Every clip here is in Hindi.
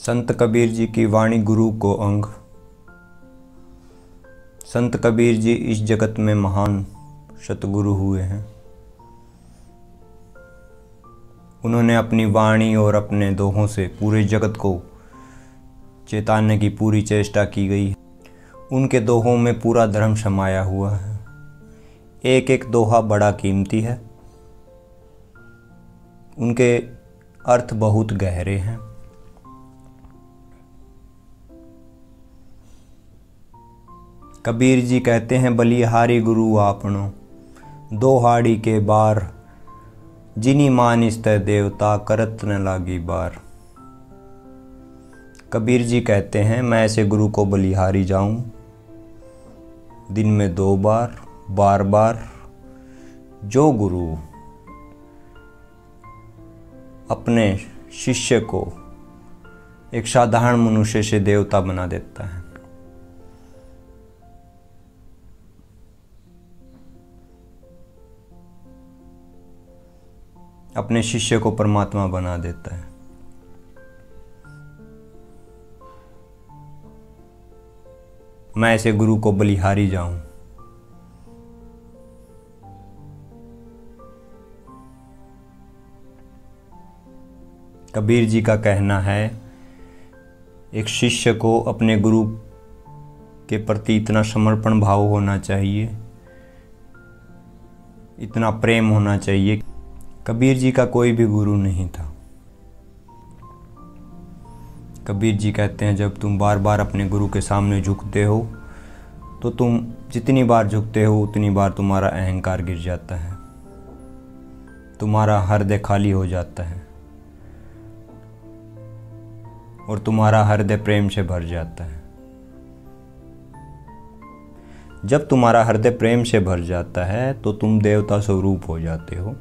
संत कबीर जी की वाणी गुरु को अंग। संत कबीर जी इस जगत में महान सतगुरु हुए हैं। उन्होंने अपनी वाणी और अपने दोहों से पूरे जगत को चेताने की पूरी चेष्टा की गई। उनके दोहों में पूरा धर्म समाया हुआ है। एक एक दोहा बड़ा कीमती है। उनके अर्थ बहुत गहरे हैं। कबीर जी कहते हैं, बलिहारी गुरु आपनो दो हाड़ी के बार, जिनी मानिस तै देवता करत न लागी बार। कबीर जी कहते हैं, मैं ऐसे गुरु को बलिहारी जाऊं दिन में 2 बार, बार बार। जो गुरु अपने शिष्य को एक साधारण मनुष्य से देवता बना देता है, अपने शिष्य को परमात्मा बना देता है। मैं ऐसे गुरु को बलिहारी जाऊं। कबीर जी का कहना है, एक शिष्य को अपने गुरु के प्रति इतना समर्पण भाव होना चाहिए, इतना प्रेम होना चाहिए। कबीर जी का कोई भी गुरु नहीं था। कबीर जी कहते हैं, जब तुम बार बार अपने गुरु के सामने झुकते हो तो तुम जितनी बार झुकते हो उतनी बार तुम्हारा अहंकार गिर जाता है, तुम्हारा हृदय खाली हो जाता है और तुम्हारा हृदय प्रेम से भर जाता है। जब तुम्हारा हृदय प्रेम से भर जाता है तो तुम देवता स्वरूप हो जाते हो।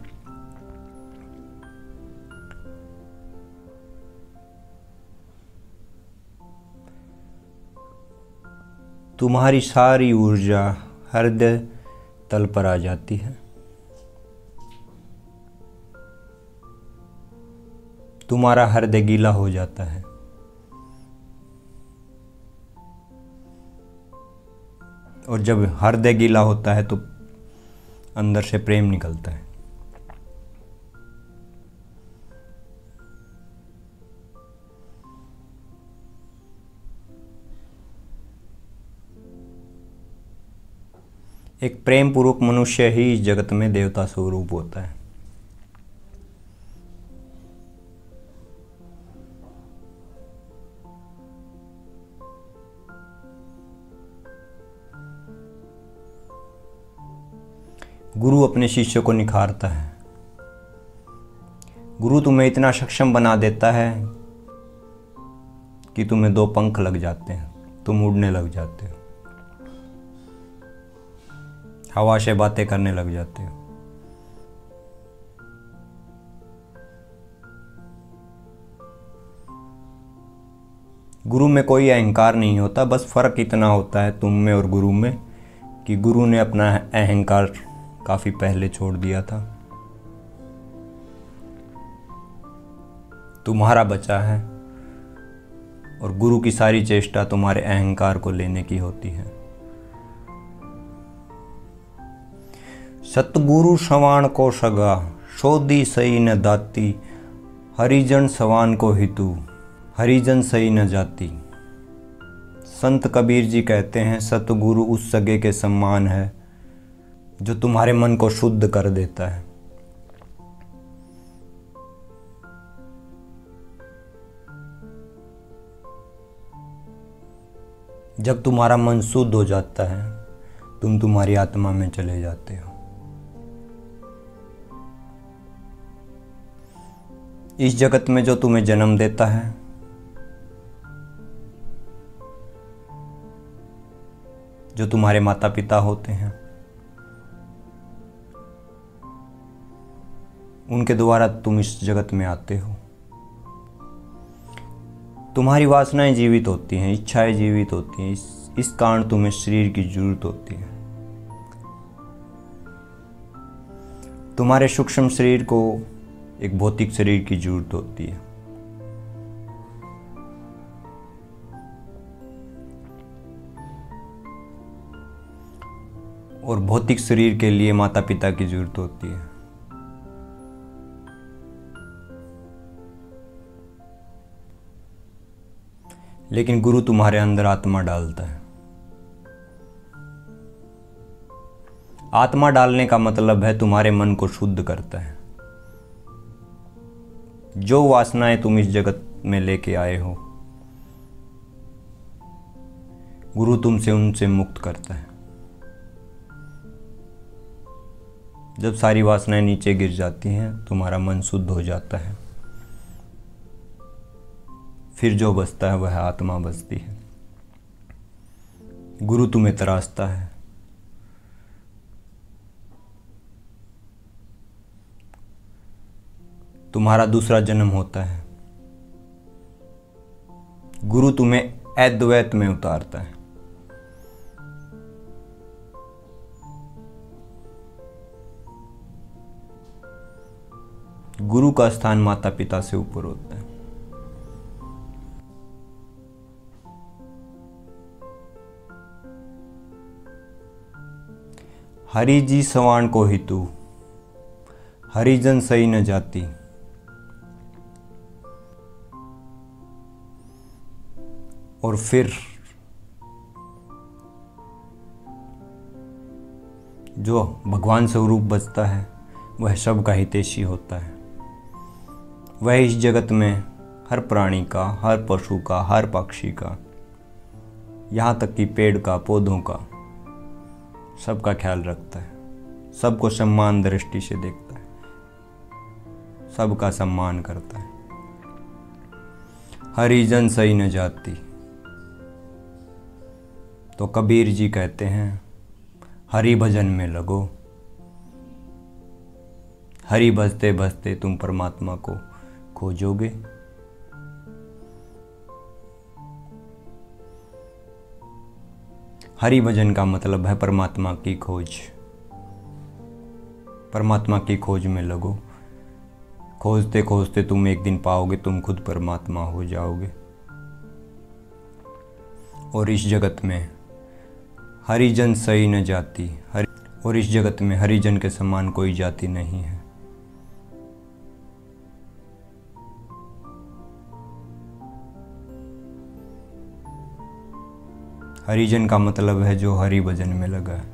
तुम्हारी सारी ऊर्जा हृदय तल पर आ जाती है। तुम्हारा हृदय गीला हो जाता है। और जब हृदय गीला होता है तो अंदर से प्रेम निकलता है। एक प्रेम पूर्वक मनुष्य ही इस जगत में देवता स्वरूप होता है। गुरु अपने शिष्य को निखारता है। गुरु तुम्हें इतना सक्षम बना देता है कि तुम्हें 2 पंख लग जाते हैं, तुम उड़ने लग जाते हो, हवा से बातें करने लग जाते हो। गुरु में कोई अहंकार नहीं होता, बस फर्क इतना होता है तुम में और गुरु में कि गुरु ने अपना अहंकार काफी पहले छोड़ दिया था। तुम्हारा बचा है और गुरु की सारी चेष्टा तुम्हारे अहंकार को लेने की होती है। सतगुरु सवान को सगा, शोधी सही न दाती, हरिजन सवान को हितु, हरिजन सही न जाती। संत कबीर जी कहते हैं, सतगुरु उस सगे के समान है जो तुम्हारे मन को शुद्ध कर देता है। जब तुम्हारा मन शुद्ध हो जाता है, तुम तुम्हारी आत्मा में चले जाते हो। इस जगत में जो तुम्हें जन्म देता है, जो तुम्हारे माता पिता होते हैं, उनके द्वारा तुम इस जगत में आते हो। तुम्हारी वासनाएं जीवित होती हैं, इच्छाएं जीवित होती हैं। इस कारण तुम्हें शरीर की जरूरत होती है। तुम्हारे सूक्ष्म शरीर को एक भौतिक शरीर की जरूरत होती है। और भौतिक शरीर के लिए माता पिता की जरूरत होती है। लेकिन गुरु तुम्हारे अंदर आत्मा डालता है। आत्मा डालने का मतलब है तुम्हारे मन को शुद्ध करता है। जो वासनाएं तुम इस जगत में लेके आए हो, गुरु तुमसे उनसे मुक्त करता है। जब सारी वासनाएं नीचे गिर जाती हैं, तुम्हारा मन शुद्ध हो जाता है। फिर जो बचता है वह आत्मा बचती है। गुरु तुम्हें तराशता है। तुम्हारा दूसरा जन्म होता है। गुरु तुम्हें अद्वैत में उतारता है। गुरु का स्थान माता पिता से ऊपर होता है। हरि जी सवान को हितु, हरिजन सही न जाती। और फिर जो भगवान स्वरूप बचता है वह सबका हितैषी होता है। वह इस जगत में हर प्राणी का, हर पशु का, हर पक्षी का, यहाँ तक कि पेड़ का, पौधों का, सबका ख्याल रखता है। सबको सम्मान दृष्टि से देखता है, सबका सम्मान करता है। हरिजन सही न जाती। तो कबीर जी कहते हैं, हरि भजन में लगो। हरि भजते भजते तुम परमात्मा को खोजोगे। हरि भजन का मतलब है परमात्मा की खोज। परमात्मा की खोज में लगो। खोजते खोजते तुम एक दिन पाओगे, तुम खुद परमात्मा हो जाओगे। और इस जगत में हरिजन सही न जाती। और इस जगत में हरिजन के समान कोई जाति नहीं है। हरिजन का मतलब है जो हरि भजन में लगा है।